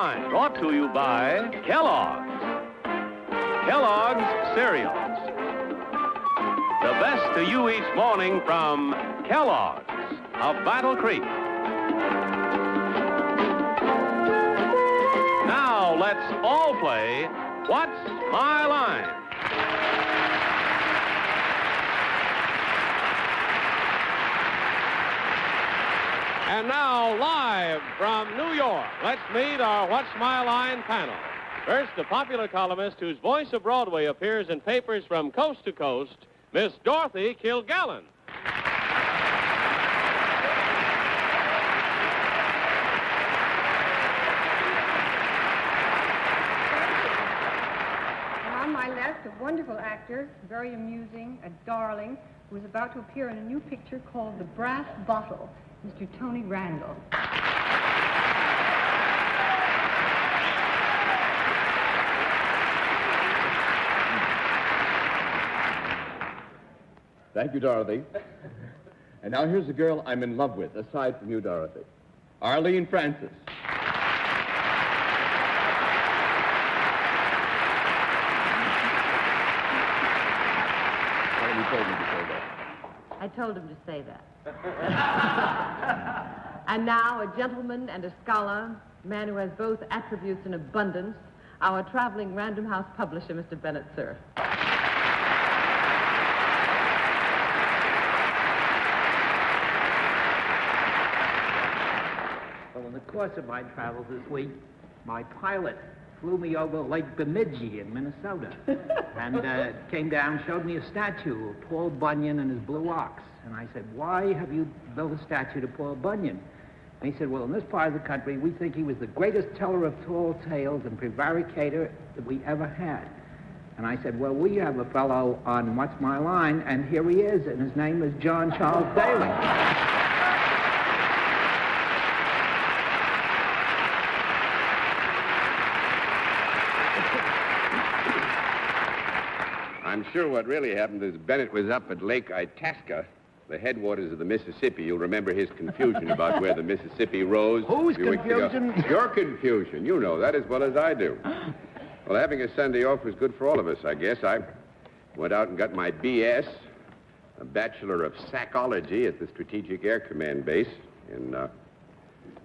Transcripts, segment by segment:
Line, brought to you by Kellogg's. Kellogg's Cereals. The best to you each morning from Kellogg's of Battle Creek. Now let's all play What's My Line? And now, live from New York, let's meet our What's My Line panel. First, a popular columnist whose voice of Broadway appears in papers from coast to coast, Miss Dorothy Kilgallen. On my left, a wonderful actor, very amusing, a darling, who is about to appear in a new picture called The Brass Bottle, Mr. Tony Randall. Thank you, Dorothy. And now here's a girl I'm in love with, aside from you, Dorothy. Arlene Francis. You told me to say that. I told him to say that. And now, a gentleman and a scholar, a man who has both attributes in abundance, our traveling Random House publisher, Mr. Bennett, sir. Well, in the course of my travels this week, my pilot flew me over Lake Bemidji in Minnesota and came down, showed me a statue of Paul Bunyan and his blue ox. And I said, why have you built a statue to Paul Bunyan? And he said, well, in this part of the country, we think he was the greatest teller of tall tales and prevaricator that we ever had. And I said, well, we have a fellow on What's My Line, and here he is, and his name is John Charles Daly. I'm sure what really happened is Bennett was up at Lake Itasca, the headwaters of the Mississippi. You'll remember his confusion about where the Mississippi rose. Whose confusion? Your confusion. You know that as well as I do. Well, having a Sunday off was good for all of us, I guess. I went out and got my B.S., a Bachelor of Psychology at the Strategic Air Command Base in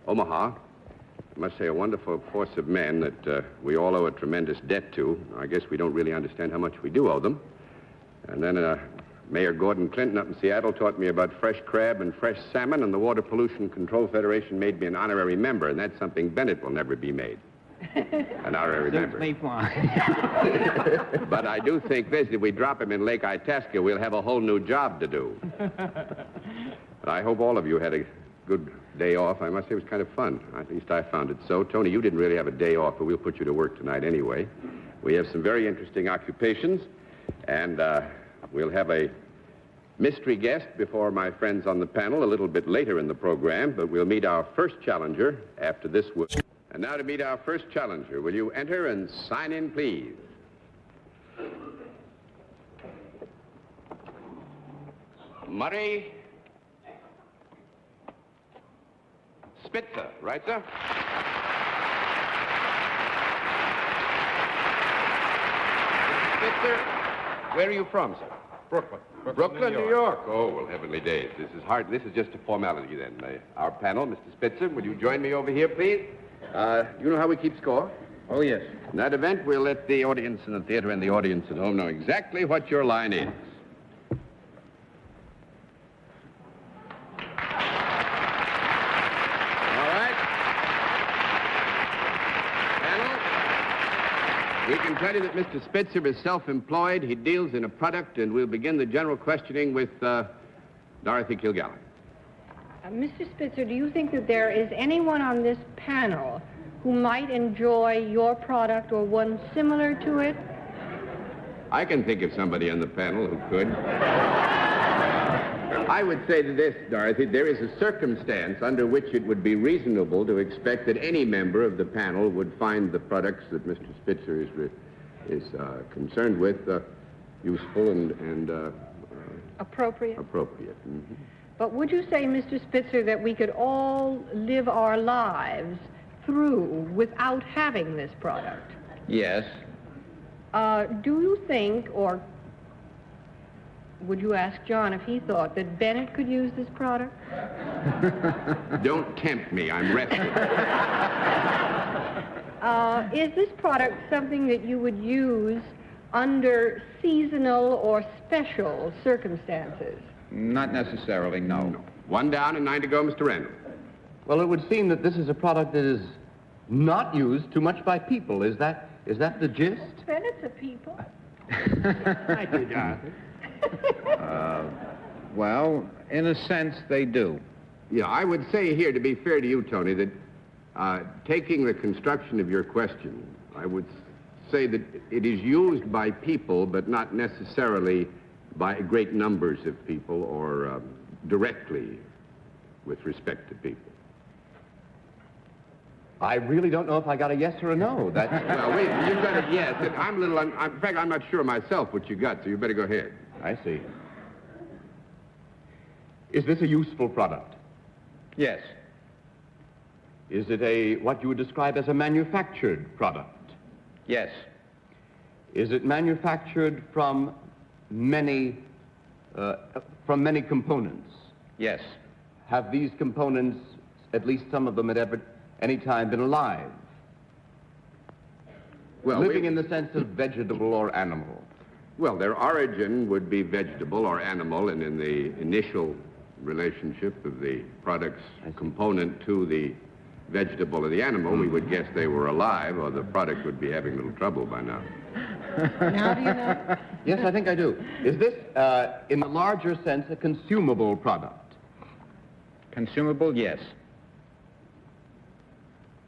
Omaha. I must say, a wonderful force of men that we all owe a tremendous debt to. I guess we don't really understand how much we do owe them. And then Mayor Gordon Clinton up in Seattle taught me about fresh crab and fresh salmon, and the Water Pollution Control Federation made me an honorary member, and that's something Bennett will never be made. An honorary member. Suits me fine. But I do think this, if we drop him in Lake Itasca, we'll have a whole new job to do. But I hope all of you had a good day off. I must say it was kind of fun. At least I found it so. Tony, you didn't really have a day off, but we'll put you to work tonight anyway. We have some very interesting occupations, and we'll have a mystery guest before my friends on the panel a little bit later in the program, but we'll meet our first challenger after this. And now to meet our first challenger. Will you enter and sign in, please? Murray Spitzer, right, sir? Spitzer, where are you from, sir? Brooklyn, New York. Oh, well, heavenly days. This is hard. This is just a formality, then. Our panel, Mr. Spitzer, will you join me over here, please? You know how we keep score? Oh, yes. In that event, we'll let the audience in the theater and the audience at home know exactly what your line is. We can tell you that Mr. Spitzer is self-employed. He deals in a product, and we'll begin the general questioning with Dorothy Kilgallen. Mr. Spitzer, do you think that there is anyone on this panel who might enjoy your product or one similar to it? I can think of somebody on the panel who could. I would say to this, Dorothy, there is a circumstance under which it would be reasonable to expect that any member of the panel would find the products that Mr. Spitzer is concerned with useful and appropriate. Appropriate. Mm-hmm. But would you say, Mr. Spitzer, that we could all live our lives through without having this product. Yes. Do you think, or would you ask John if he thought that Bennett could use this product? Don't tempt me. I'm resting. Is this product something that you would use under seasonal or special circumstances? Not necessarily, no. One down and 9 to go, Mr. Randall. Well, it would seem that this is a product that is not used too much by people. Is that the gist? Bennett's a people. I do, Jonathan. Well, in a sense, they do. Yeah, I would say here, to be fair to you, Tony, that taking the construction of your question, I would say that it is used by people, but not necessarily by great numbers of people or directly with respect to people. I really don't know if I got a yes or a no. That's... Well, wait, you've got a yes. In fact, I'm not sure myself what you got, so you better go ahead. I see. Is this a useful product? Yes. Is it what you would describe as a manufactured product? Yes. Is it manufactured from many components? Yes. Have these components, at least some of them, at any time been alive? Well, living in the sense of vegetable or animal? Well, their origin would be vegetable or animal, and in the initial relationship of the product's component to the vegetable or the animal, we would guess they were alive, or the product would be having a little trouble by now. Now do you know? Yes, I think I do. Is this, in the larger sense, a consumable product? Consumable, yes.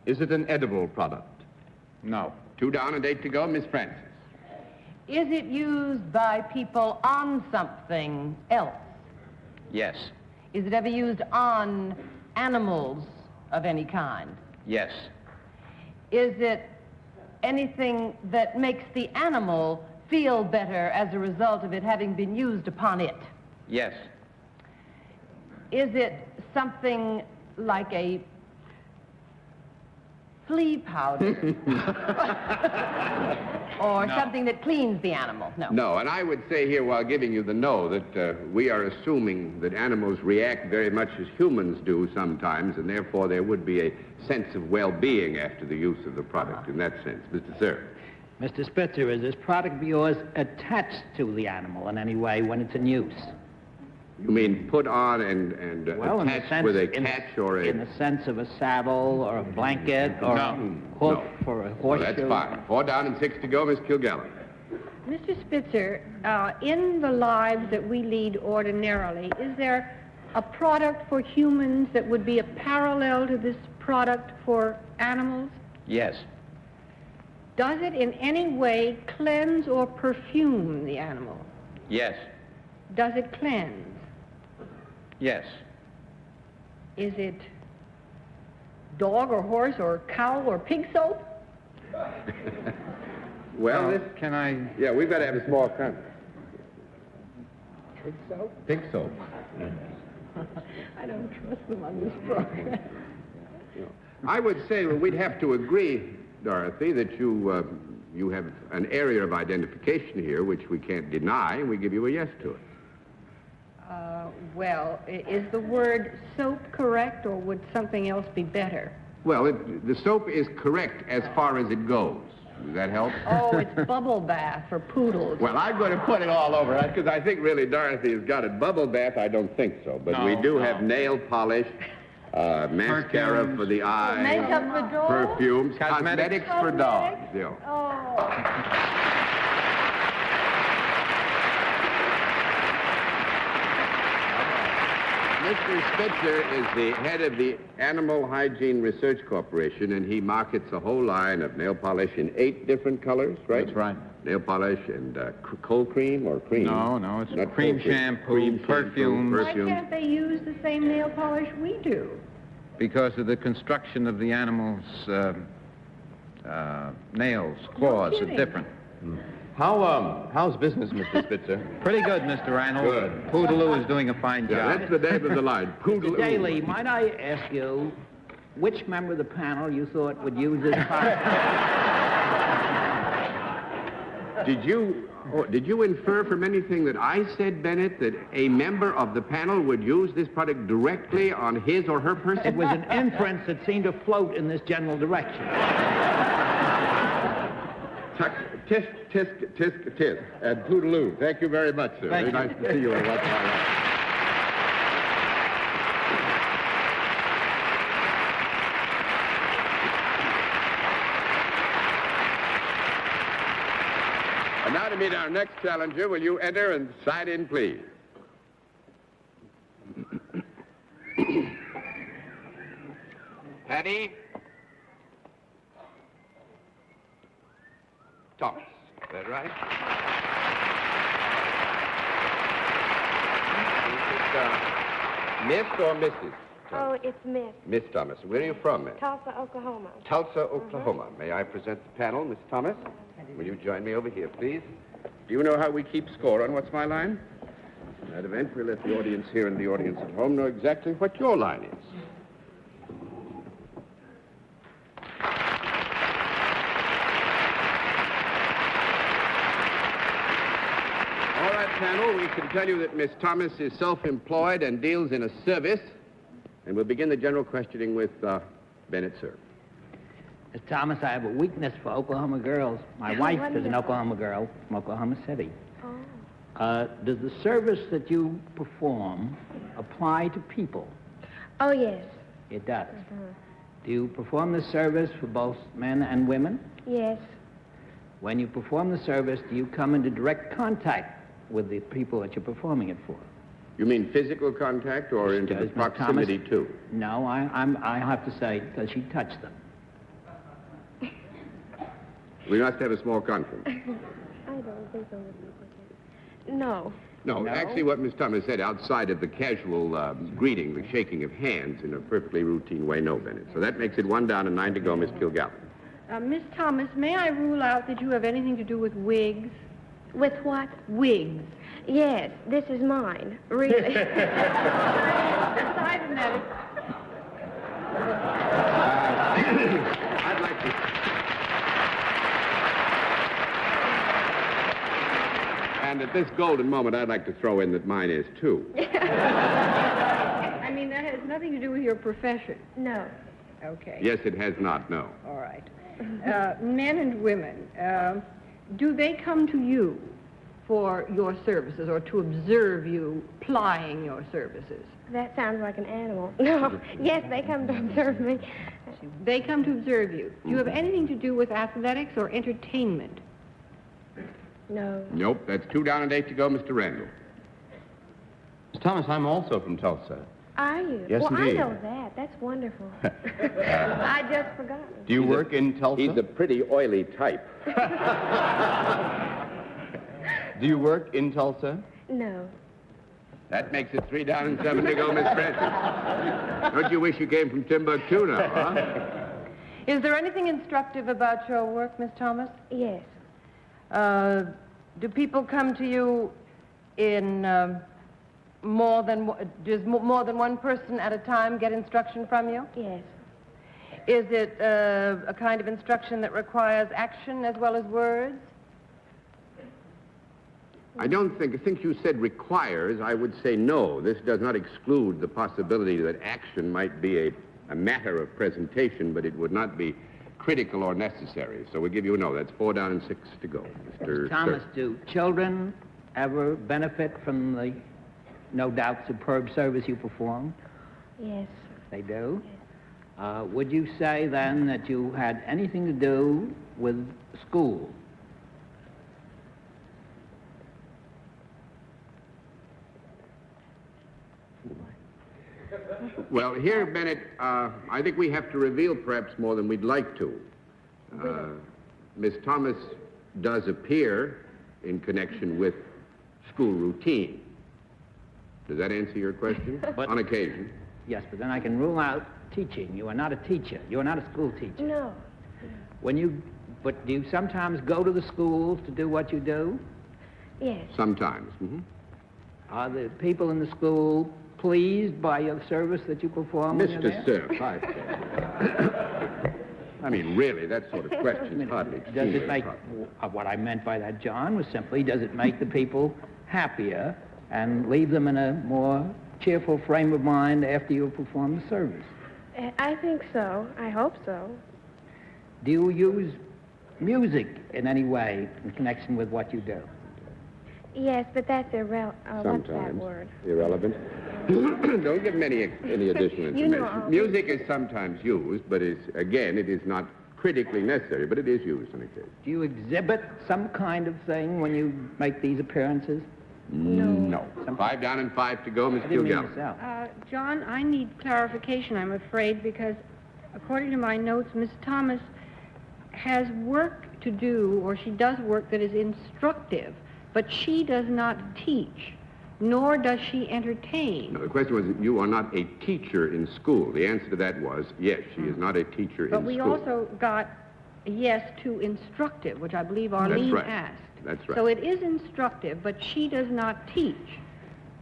Is it an edible product? No. 2 down and 8 to go, Miss Francis. Is it used by people on something else? Yes. Is it ever used on animals of any kind? Yes. Is it anything that makes the animal feel better as a result of it having been used upon it? Yes. Is it something like a flea powder? Or No. something that cleans the animal? No. No, and I would say here, while giving you the no, that we are assuming that animals react very much as humans do sometimes, and therefore there would be a sense of well-being after the use of the product in that sense. Mr. Sir. Mr. Spitzer, is this product of yours attached to the animal in any way when it's in use? You mean put on and attached with a catch or a... In the sense of a saddle or a blanket or a hook for a Well, horseshoe? that's fine. 4 down and 6 to go, Miss Kilgallen. Mr. Spitzer, in the lives that we lead ordinarily, is there a product for humans that would be a parallel to this product for animals? Yes. Does it in any way cleanse or perfume the animal? Yes. Does it cleanse? Yes. Is it dog or horse or cow or pig soap? Well, Can I... yeah, we've got to have a small comment. Pig soap? Pig soap. I don't trust them on this program. I would say, well, we'd have to agree, Dorothy, that you have an area of identification here which we can't deny, and we give you a yes to it. Well, is the word soap correct, or would something else be better? Well, the soap is correct as far as it goes. Does that help? Oh, it's bubble bath for poodles. Well, I'm going to put it all over, because I think really Dorothy has got it. Bubble bath, I don't think so. But we do have nail polish, mascara for the eye, Makeup for dogs? perfumes, cosmetics for dogs. Yeah. Oh. Mr. Spitzer is the head of the Animal Hygiene Research Corporation, and he markets a whole line of nail polish in 8 different colors, right? That's right. Nail polish and cold cream or cream? No, it's Not cream cold cream. shampoo, Cream perfume. Why can't they use the same nail polish we do? Because of the construction of the animal's nails, claws are kidding. different. How's business, Mr. Spitzer? Pretty good, Mr. Randall. Good. Poodaloo is doing a fine Yeah, job. that's the name of the line. Poodle. Daly, might I ask you which member of the panel you thought would use this product. Did you infer from anything that I said, Bennett, that a member of the panel would use this product directly on his or her person? It was an inference that seemed to float in this general direction. Tisk, tisk, tisk, tisk. And toodaloo. Thank you very much, sir. Thank Very you. nice to see you on What's My Line. And now to meet our next challenger, will you enter and sign in, please? Patty Thomas. Is that right? Is it, Miss or Mrs. Oh, it's Miss. Miss Thomas. Where are you from, Miss? Tulsa, Oklahoma. Tulsa, Oklahoma. May I present the panel, Miss Thomas? Will you join me over here, please? Do you know how we keep score on What's My Line? In that event, we'll let the audience here and the audience at home know exactly what your line is. All right, panel, we can tell you that Miss Thomas is self-employed and deals in a service. And we'll begin the general questioning with Bennett, sir. Miss Thomas, I have a weakness for Oklahoma girls. My wife is an Oklahoma girl from Oklahoma City. Oh. Does the service that you perform apply to people? Oh, yes. It does. Do you perform the service for both men and women? Yes. When you perform the service, do you come into direct contact with the people that you're performing it for? You mean physical contact or into the Miss proximity, Thomas? too? No, I have to say, does she touch them? We must have a small conference. I don't think so. No. No, actually what Miss Thomas said, outside of the casual greeting, the shaking of hands in a perfectly routine way, no, Bennett. So that makes it 1 down and 9 to go, Miss Kilgallen. Miss Thomas, may I rule out that you have anything to do with wigs? With what? Wigs. Yes, this is mine. Really. Aside from that, I'd like to... And at this golden moment, I'd like to throw in that mine is, too. I mean, that has nothing to do with your profession. No. Okay. Yes, it has not, no. All right. Men and women, do they come to you for your services or to observe you plying your services? That sounds like an animal. No. Yes, they come to observe me. They come to observe you. Do you have anything to do with athletics or entertainment? No. Nope, that's 2 down and 8 to go, Mr. Randall. Miss Thomas, I'm also from Tulsa. Are you? Yes, well, indeed. I know that. That's wonderful. I just forgot. Do you work in Tulsa? He's a pretty oily type. Do you work in Tulsa? No. That makes it 3 down and 7 to go, Miss Francis. Don't you wish you came from Timbuktu now, huh? Is there anything instructive about your work, Miss Thomas? Yes. Do people come to you in does more than one person at a time get instruction from you? Yes. Is it a kind of instruction that requires action as well as words? I think you said requires. I would say no. This does not exclude the possibility that action might be a matter of presentation, but it would not be critical or necessary. So we give you a no. That's 4 down and 6 to go, Mr. Thomas, Stern. do children ever benefit from the, no doubt, superb service you perform? Yes. They do? Would you say, then, that you had anything to do with school? Well, here, Bennett, I think we have to reveal perhaps more than we'd like to. Miss Thomas does appear in connection with school routine. Does that answer your question? But- On occasion. Yes, but then I can rule out teaching. You are not a teacher. You are not a school teacher. No. But do you sometimes go to the schools to do what you do? Yes. Sometimes. Mm-hmm. Are the people in the school pleased by your service that you perform when you're Mr. there? Sir, 5. I mean, really, that sort of question hardly. Does it make, what I meant by that, John, was simply, does it make the people happier and leave them in a more cheerful frame of mind after you perform the service? I think so. I hope so. Do you use music in any way in connection with what you do? Yes, but that's what's that Sometimes. word? Irrelevant. Don't give me any additional information. You know, Music is sometimes used, but it is not critically necessary, but it is used on occasion. Do you exhibit some kind of thing when you make these appearances? No. 5 down and 5 to go, Mr. Kilgallen. Yourself. John, I need clarification, I'm afraid, because according to my notes, Miss Thomas has work to do, or she does work that is instructive, but she does not teach, nor does she entertain. Now, the question was, you are not a teacher in school. The answer to that was, yes, she is not a teacher in school. But we also got a yes to instructive, which I believe Arlene asked. That's right. So it is instructive, but she does not teach.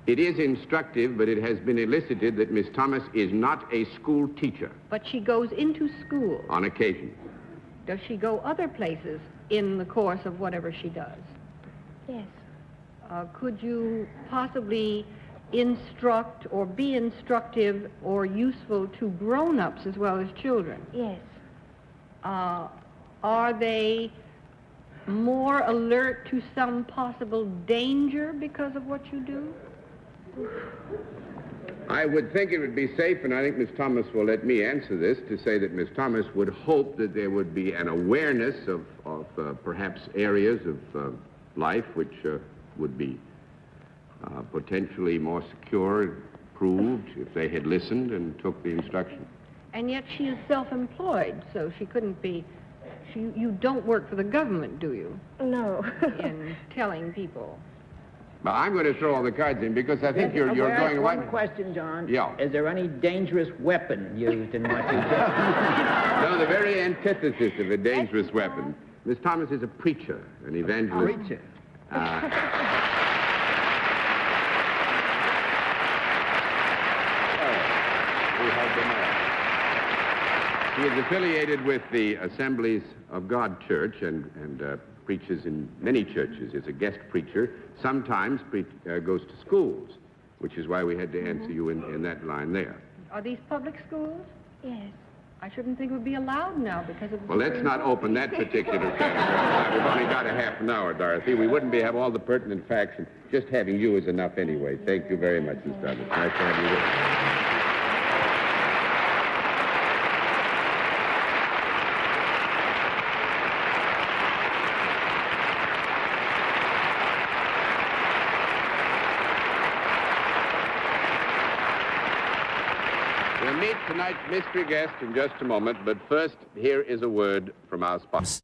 It is instructive, but it has been elicited that Miss Thomas is not a school teacher. But she goes into school. On occasion. Does she go other places in the course of whatever she does? Yes. Could you possibly instruct or be instructive or useful to grown-ups as well as children? Yes. Are they more alert to some possible danger because of what you do? I would think it would be safe, and I think Miss Thomas will let me answer this, to say that Miss Thomas would hope that there would be an awareness of perhaps areas of life which would be potentially more secure, proved, if they had listened and took the instruction. And yet she is self-employed, so she couldn't be... You don't work for the government, do you? No. In telling people. Well, I'm going to throw all the cards in because I think you're going... One question, John. Yeah. Is there any dangerous weapon used in what you do? No, the very antithesis of a dangerous weapon. Miss Thomas is a preacher, an evangelist. Preacher. He is affiliated with the Assemblies of God Church and preaches in many churches. Is a guest preacher. Sometimes goes to schools, which is why we had to answer you in that line there. Are these public schools? Yes. I shouldn't think it would be allowed now because of the... Well, let's not open that particular can. We've only got a half an hour, Dorothy. We wouldn't have all the pertinent facts, and just having you is enough anyway. Thank you very much, Miss Douglas. Nice to have you with us. We'll meet tonight's mystery guest in just a moment, but first, here is a word from our sponsor.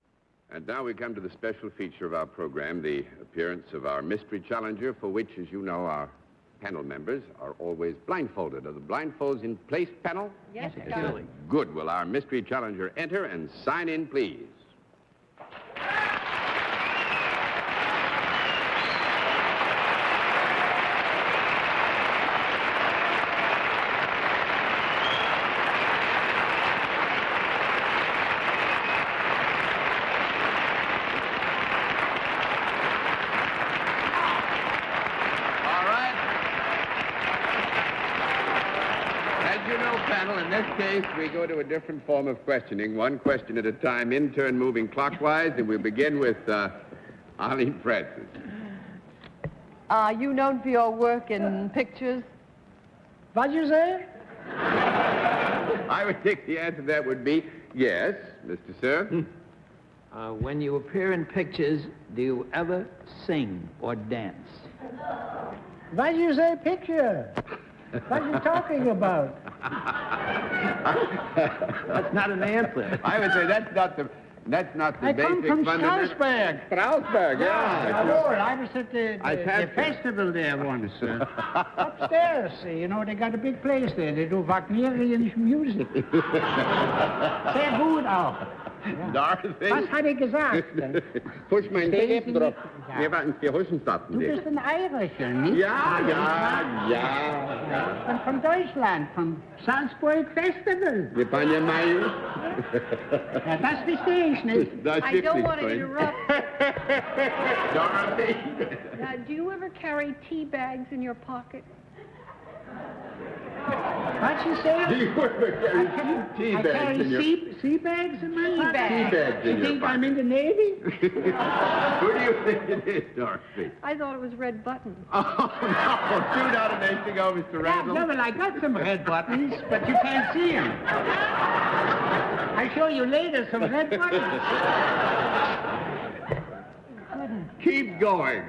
And now we come to the special feature of our program, the appearance of our mystery challenger, for which, as you know, our panel members are always blindfolded. Are the blindfolds in place, panel? Yes, Surely. Good. Will our mystery challenger enter and sign in, please? In this case, we go to a different form of questioning, one question at a time, in turn moving clockwise, and we'll begin with Arlene Francis. Are you known for your work in pictures? What'd you say? I would think the answer to that would be yes, Mr. Sir. When you appear in pictures, do you ever sing or dance? Why do you say picture? What are you talking about? That's not an answer. I would say that's not the I come basic from fundamental. Strasbourg. Strasbourg, yeah. I was at the festival there once. Upstairs, you know, they got a big place there. They do Wagnerian music. Sehr gut auch. Dorothy. Was hat gesagt? Push mein Stehen Sie Leben drauf. nicht- Wir waren vier Huschenstatten. Du bist ein Irischer, nicht? Ja. Ich bin von Deutschland, vom Salzburg Festival. Wir waren ja Majus. Ja, das verstehe ich nicht. Das I stimmt don't nicht, want to Freund. interrupt. Dorothy. Do you ever carry tea bags in your pocket? What'd you say? Do you ever carry tea I bags carry in your... sea bags in my pocket? Tea bags in You your think pocket. I'm in the Navy? Who do you think it is, Dorothy? I thought it was red buttons. Oh, no. Shoot out an inch to go, Mr. Randall. Yeah, well, I got some red buttons, but you can't see them. I'll show you later some red buttons. Keep going.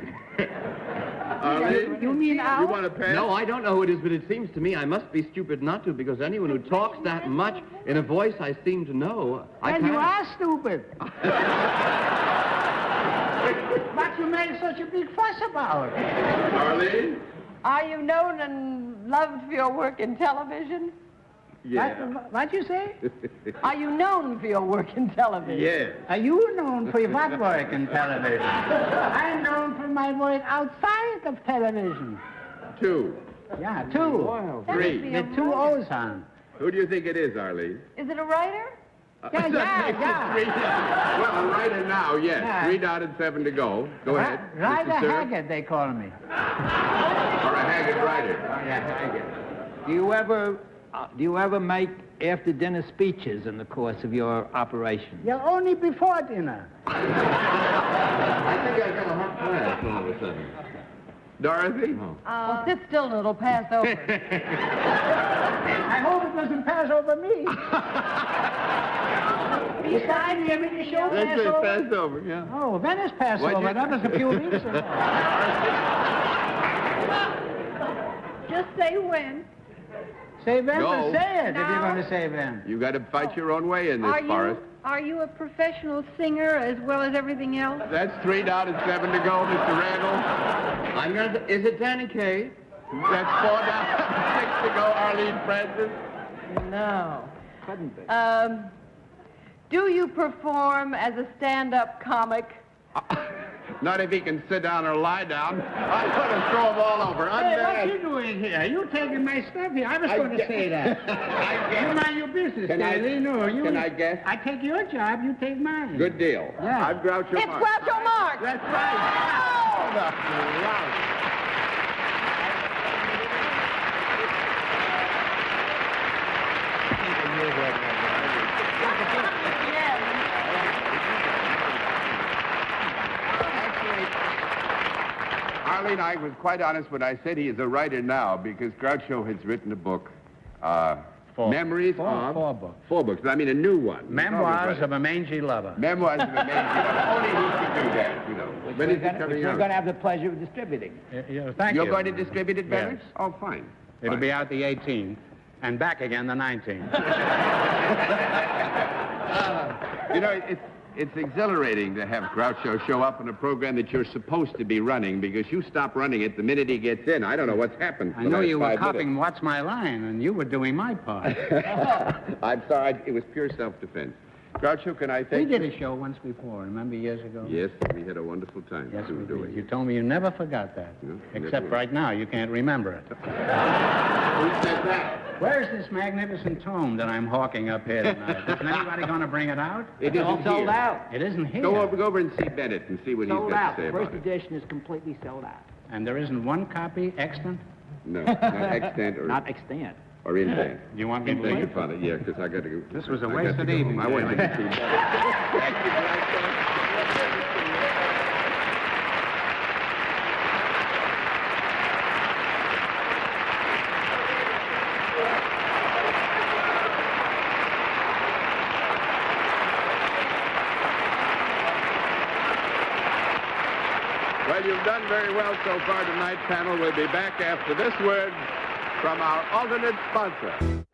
You mean out? You want to pass? No, I don't know who it is, but it seems to me I must be stupid not to, because anyone who talks that much in a voice I seem to know, I Well, can't. you are stupid. What you made such a big fuss about? Arlene? Are you known and loved for your work in television? Yeah. What'd you say? Are you known for your work in television? Yes. Are you known for what work in television? I'm known for my work outside of television. 2. Yeah, two. Wow. That must 3. be With a two writer. O's on. Who do you think it is, Arlene? Is it a writer? Yeah. Well, a writer now, yes. Yeah. 3 down and 7 to go. Go ahead. Ryder Mr. Sir. Haggard, they call me. Or a haggard writer. Yeah, Haggard. Do you ever make after-dinner speeches in the course of your operation? Yeah, only before dinner. I think I got a hot flash all of a sudden. Dorothy? Well, sit still and it'll pass over. I hope it doesn't pass over me. Besides, you ever show That's pass it, over? passed over, yeah. Oh, Venice Passover. What'd you- That was a few weeks ago. Just say when. Say when, Go. but say it if Now. you're going to say when. You got to fight your own way in this forest. Are you a professional singer as well as everything else? That's 3 down and 7 to go, Mr. Randall. I'm gonna. Is it Danny Kaye? That's 4 down and 6 to go, Arlene Francis. No. Couldn't be. Do you perform as a stand-up comic? Not if he can sit down or lie down. I'm going to throw him all over. I'm Hey, mad. what you doing here? You taking my stuff here. I was going to say that. You mind your business, Can I- Stanley. No, you. can I guess? I take your job, you take mine. Good deal. Yeah. I'm Groucho It's Marx. Groucho Marx! That's right. Arlene, I was quite honest when I said he is a writer now because Groucho has written a book, Memories of... Four books. 4 books, but I mean a new one. Memoirs of a Mangy Lover. Memoirs of a Man. Only he could do that, you know. When is it coming We're out? going to have the pleasure of distributing. Thank You're you. going to distribute it, Bennett? Yes. Oh, fine. It'll Fine. be out the 18th and back again the 19th. You know, it's exhilarating to have Groucho show up in a program that you're supposed to be running because you stop running it the minute he gets in. I don't know what's happened. for I the know last you were 5 copying minutes. What's My Line, and you were doing my part. I'm sorry. It was pure self-defense. Groucho, can I We thank did you? a show once before, remember years ago? Yes, we had a wonderful time. Yes, we doing did. You it. told me you never forgot that. Yeah, Except never. right now, you can't remember it. Who said that? Where's this magnificent tome that I'm hawking up here tonight? Isn't anybody going to bring it out? It It's all isn't sold here. out. It isn't here. Go over and see Bennett and see what Sold he's got out. to say The first about it. edition is completely sold out. And there isn't one copy extant? No, not extant or, Not extant. or intent. You want me to Beg your wait? pardon. Yeah, because I got to go. This was a I got wasted to go evening, home. I wanted to Danny. see Bennett. Thank you, Groucho. Well, you've done very well so far tonight, panel. We'll be back after this word from our alternate sponsor.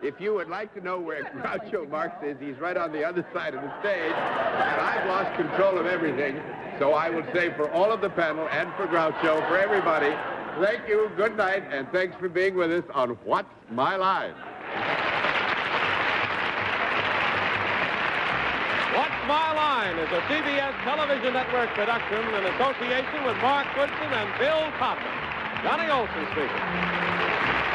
If you would like to know where Groucho Marx is, he's right on the other side of the stage, and I've lost control of everything. So I will say for all of the panel and for Groucho, for everybody, thank you, good night, and thanks for being with us on What's My Line? What's My Line is a CBS television network production in association with Mark Woodson and Bill Cotton. Johnny Olson speaking.